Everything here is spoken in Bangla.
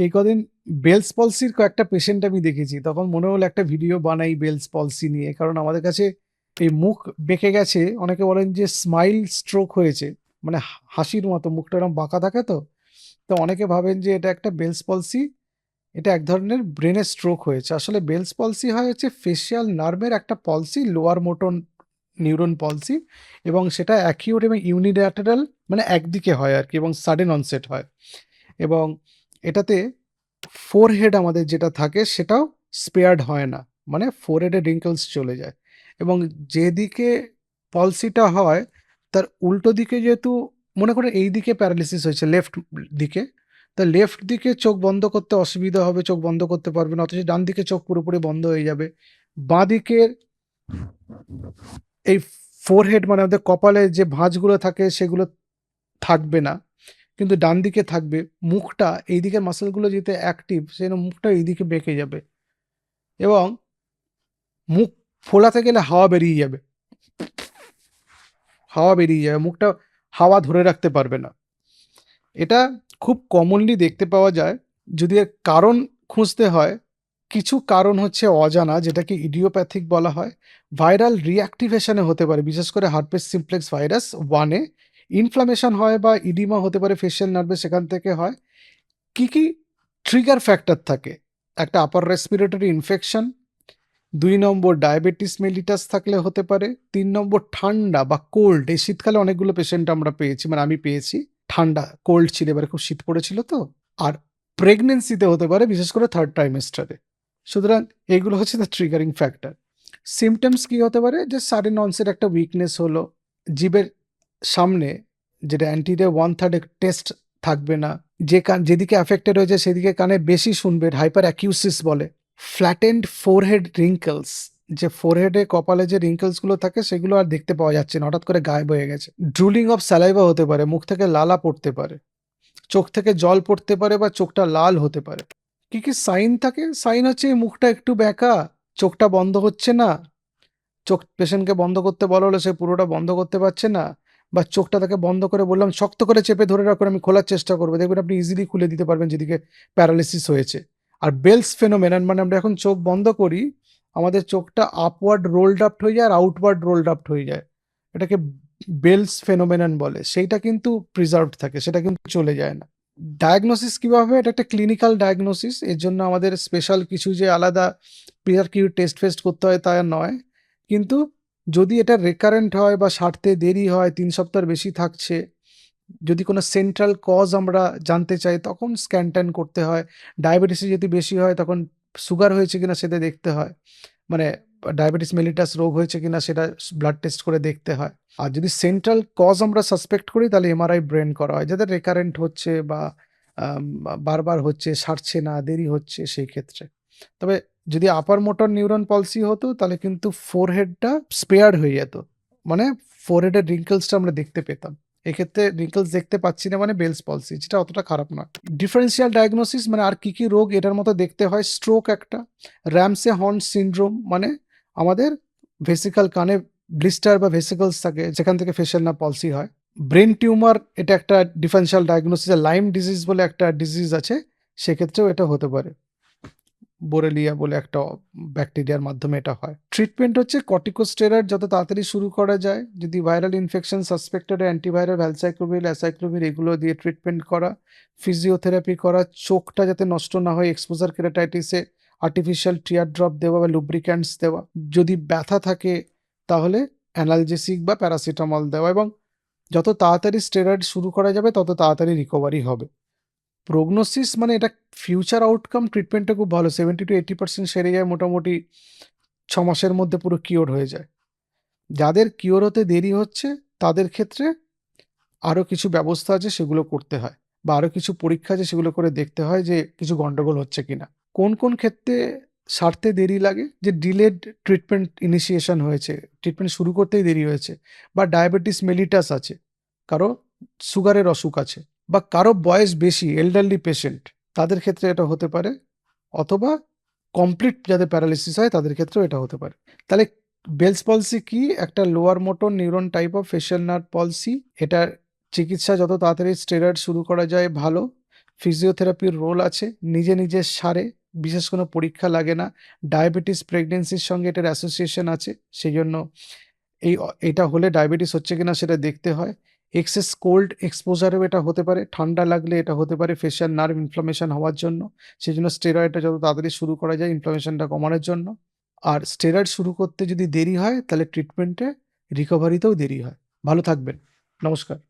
এই কদিন বেলস পলসির কয়েকটা পেশেন্ট আমি দেখেছি, তখন মনে হলো একটা ভিডিও বানাই বেলস পলসি নিয়ে, কারণ আমাদের কাছে এই মুখ বেঁকে গেছে, অনেকে বলেন যে স্মাইল স্ট্রোক হয়েছে, মানে হাসির মতো মুখটা এরকম বাঁকা থাকে, তো তো অনেকে ভাবেন যে এটা একটা বেলস পলসি, এটা এক ধরনের ব্রেনের স্ট্রোক হয়েছে। আসলে বেলস পলসি হয় হচ্ছে ফেসিয়াল নার্ভের একটা পলসি, লোয়ার মোটর নিউরন পলসি, এবং সেটা অ্যাকিউট এবং ইউনিল্যাটারাল, মানে একদিকে হয় আর কি, এবং সাডেন অনসেট হয়। এবং এটাতে ফোরহেড আমাদের যেটা থাকে সেটাও স্পেয়ার্ড হয় না, মানে ফোরহেডে রিঙ্কলস চলে যায়। এবং যেদিকে পলসিটা হয় তার উল্টো দিকে, যেহেতু মনে করে এই দিকে প্যারালিসিস হয়েছে লেফট দিকে, তা লেফট দিকে চোখ বন্ধ করতে অসুবিধা হবে, চোখ বন্ধ করতে পারবে না, অথচ ডান দিকে চোখ পুরোপুরি বন্ধ হয়ে যাবে। বাঁ দিকের এই ফোরহেড, মানে আমাদের কপালে যে ভাঁজগুলো থাকে সেগুলো থাকবে না, কিন্তু ডান দিকে থাকবে। মুখটা এই দিকের মাসেলগুলো যেতে অ্যাক্টিভ, সেজন্য মুখটা এইদিকে বেঁকে যাবে, এবং মুখ ফোলাতে গেলে হাওয়া বেরিয়ে যাবে, মুখটা হাওয়া ধরে রাখতে পারবে না। এটা খুব কমনলি দেখতে পাওয়া যায়। যদি এর কারণ খুঁজতে হয়, কিছু কারণ হচ্ছে অজানা, যেটাকে ইডিওপ্যাথিক বলা হয়। ভাইরাল রিঅ্যাক্টিভেশনে হতে পারে, বিশেষ করে হার্পেস সিমপ্লেক্স ভাইরাস 1-এ ইনফ্লামেশন হয়, বা ইডিমা হতে পারে ফেশিয়াল নার্ভে, সেখান থেকে হয়। কি কি ট্রিগার ফ্যাক্টর থাকে? একটা আপার রেসপিরেটরি ইনফেকশন, 2 নম্বর ডায়াবেটিস মেলিটাস থাকলে হতে পারে, 3 নম্বর ঠান্ডা বা কোল্ড। এই শীতকালে অনেকগুলো পেশেন্ট আমরা পেয়েছি, মানে আমি পেয়েছি, ঠান্ডা কোল্ড ছিল, এবারে খুব শীত পড়েছিল তো। আর প্রেগনেন্সিতে হতে পারে, বিশেষ করে 3rd ট্রাইমেস্টারে। সুতরাং এগুলো হচ্ছে দ্য ট্রিগারিং ফ্যাক্টর। সিমটমস কি হতে পারে? যে সাডেন অনসেট একটা উইকনেস হলো, জিভের সামনে যেটা অ্যান্টিরিয়র 1/3 টেস্ট থাকবে না, যে কান যেদিকে অ্যাফেক্টেড হয়েছে সেদিকে কানে বেশি শুনবে, হাইপার অ্যাকিউসিস বলে। ফ্ল্যাটেন্ড ফোরহেড রিঙ্কলস, যে ফোরহেডে কপালে যে রিঙ্কলসগুলো থাকে সেগুলো আর দেখতে পাওয়া যাচ্ছে না, হঠাৎ করে গায়েব হয়ে গেছে। ড্রুলিং অফ স্যালাইভা হতে পারে, মুখ থেকে লালা পড়তে পারে, চোখ থেকে জল পড়তে পারে, বা চোখটা লাল হতে পারে। কি কি সাইন থাকে? সাইন হচ্ছে এই মুখটা একটু বেঁকা, চোখটা বন্ধ হচ্ছে না, চোখ পেশেন্টকে বন্ধ করতে বলা হলো সে পুরোটা বন্ধ করতে পারছে না, বা চোখটা তাকে বন্ধ করে বললাম শক্ত করে চেপে ধরে রাখুন, আমি খোলার চেষ্টা করবো, দেখবেন আপনি ইজিলি খুলে দিতে পারবেন যেদিকে প্যারালিসিস হয়েছে। আর বেলস ফেনোমেনন, মানে আমরা এখন চোখ বন্ধ করি, আমাদের চোখটা আপওয়ার্ড রোলড আপ হয়ে যায় আর আউটওয়ার্ড রোলড আপ হয়ে যায়, এটাকে বেলস ফেনোমেনন বলে। সেইটা কিন্তু প্রিজার্ভড থাকে, সেটা কিন্তু চলে যায় না। ডায়াগনোসিস কিভাবে? এটা একটা ক্লিনিক্যাল ডায়াগনোসিস, এর জন্য আমাদের স্পেশাল কিছু যে আলাদা কি টেস্ট ফেস্ট করতে হয় তা নয়। কিন্তু যদি এটা রেকারেন্ট হয় বা সারতে দেরি হয়, 3 সপ্তাহের বেশি থাকছে, যদি কোনো সেন্ট্রাল কজ আমরা জানতে চাই, তখন স্ক্যান ট্যান করতে হয়। ডায়াবেটিস যদি বেশি হয়, তখন সুগার হয়েছে কিনা সেটা দেখতে হয়, মানে ডায়াবেটিস মেলিটাস রোগ হয়েছে কিনা সেটা ব্লাড টেস্ট করে দেখতে হয়। আর যদি সেন্ট্রাল কজ আমরা সাসপেক্ট করি, তাহলে এমআরআই ব্রেন করা হয়, যাদের রেকারেন্ট হচ্ছে বা বারবার হচ্ছে, সারছে না, দেরি হচ্ছে, সেই ক্ষেত্রে। তবে যদি আপার মোটর নিউরন পলসি হতো, তাহলে কিন্তু ফোরহেডটা স্পেয়ার্ড হয়ে যেত, মানে ফোরহেডের রিঙ্কলসটা আমরা দেখতে পেতাম। এক্ষেত্রে রিঙ্কলস দেখতে পাচ্ছি না, মানে বেলস পলসি, যেটা অতটা খারাপ নয়। ডিফারেন্সিয়াল ডায়াগনোসিস, মানে আর কি কি রোগ এটার মতো দেখতে হয়? স্ট্রোক একটা, র্যামসে হর্ন সিনড্রোম, মানে আমাদের ভেসিকল কানে ব্লিস্টার বা ভেসিকলস থাকে, যেখান থেকে ফেশিয়াল নার্ভ পলসি হয়। ব্রেন টিউমার, এটা একটা ডিফারেন্সিয়াল ডায়াগনোসিস। লাইম ডিজিজ বলে একটা ডিজিজ আছে, সেক্ষেত্রেও এটা হতে পারে, বোরেলিয়া বলে একটা ব্যাকটেরিয়ার মাধ্যমে এটা হয়। ট্রিটমেন্ট হচ্ছে কর্টিকোস্টেরয়েড যত তাড়াতাড়ি শুরু করা যায়, যদি viral infection suspected, antiviral, valacyclovir, acyclovir এগুলো দিয়ে ট্রিটমেন্ট করা, ফিজিওথেরাপি করা, চোখটা যাতে নষ্ট না হয়, এক্সপোজার কেরাটাইটিসে আর্টিফিশিয়াল টিয়ার ড্রপ দেওয়া বা লুব্রিক্যান্টস দেওয়া, যদি ব্যথা থাকে তাহলে অ্যানালজেসিক বা প্যারাসিটামল দেওয়া, এবং যত তাড়াতাড়ি স্টেরয়েড শুরু করা যাবে তত তাড়াতাড়ি রিকভারি হবে। প্রগনোসিস, মানে এটা ফিউচার আউটকাম, ট্রিটমেন্টটা খুব ভালো, 70-80% সেরে যায় মোটামুটি 6 মাসের মধ্যে, পুরো কিওর হয়ে যায়। যাদের কিওর হতে দেরি হচ্ছে তাদের ক্ষেত্রে আরও কিছু ব্যবস্থা আছে, সেগুলো করতে হয়, বা আরও কিছু পরীক্ষা আছে, সেগুলো করে দেখতে হয় যে কিছু গন্ডগোল হচ্ছে কিনা। কোন কোন ক্ষেত্রে সারতে দেরি লাগে? যে ডিলেড ট্রিটমেন্ট ইনিশিয়েশন হয়েছে, ট্রিটমেন্ট শুরু করতেই দেরি হয়েছে, বা ডায়াবেটিস মেলিটাস আছে, কারো সুগারের অসুখ আছে, বা কারো বয়স বেশি, এল্ডারলি পেশেন্ট, তাদের ক্ষেত্রে এটা হতে পারে, অথবা কমপ্লিট যাদের প্যারালিসিস হয় তাদের ক্ষেত্রেও এটা হতে পারে। তাহলে বেলস পলসি কি? একটা lower motor neuron type of facial nerve পলসি। এটার চিকিৎসা যত তাড়াতাড়ি স্টেরয়েড শুরু করা যায় ভালো, ফিজিওথেরাপির রোল আছে, নিজে, নিজে সারে, বিশেষ কোনো পরীক্ষা লাগে না। ডায়াবেটিস প্রেগন্যান্সির সঙ্গে এটার অ্যাসোসিয়েশন আছে। সেইজন্য এটা হলে ডায়াবেটিস হচ্ছে কিনা সেটা দেখতে হয়। এক্সেস কোল্ড এক্সপোজারেও এটা হতে পারে। ঠান্ডা লাগলে এটা হতে পারে ফেশিয়াল নার্ভ ইনফ্লামেশন হওয়ার জন্য। সেজন্য স্টেরয়েডটা যত তাড়াতাড়ি শুরু করা যায় ইনফ্লামেশনটা কমানোর জন্য। আর স্টেরয়েড শুরু করতে যদি দেরি হয় তাহলে ট্রিটমেন্টে রিকভারিতেও দেরি হয়। ভালো থাকবেন। নমস্কার।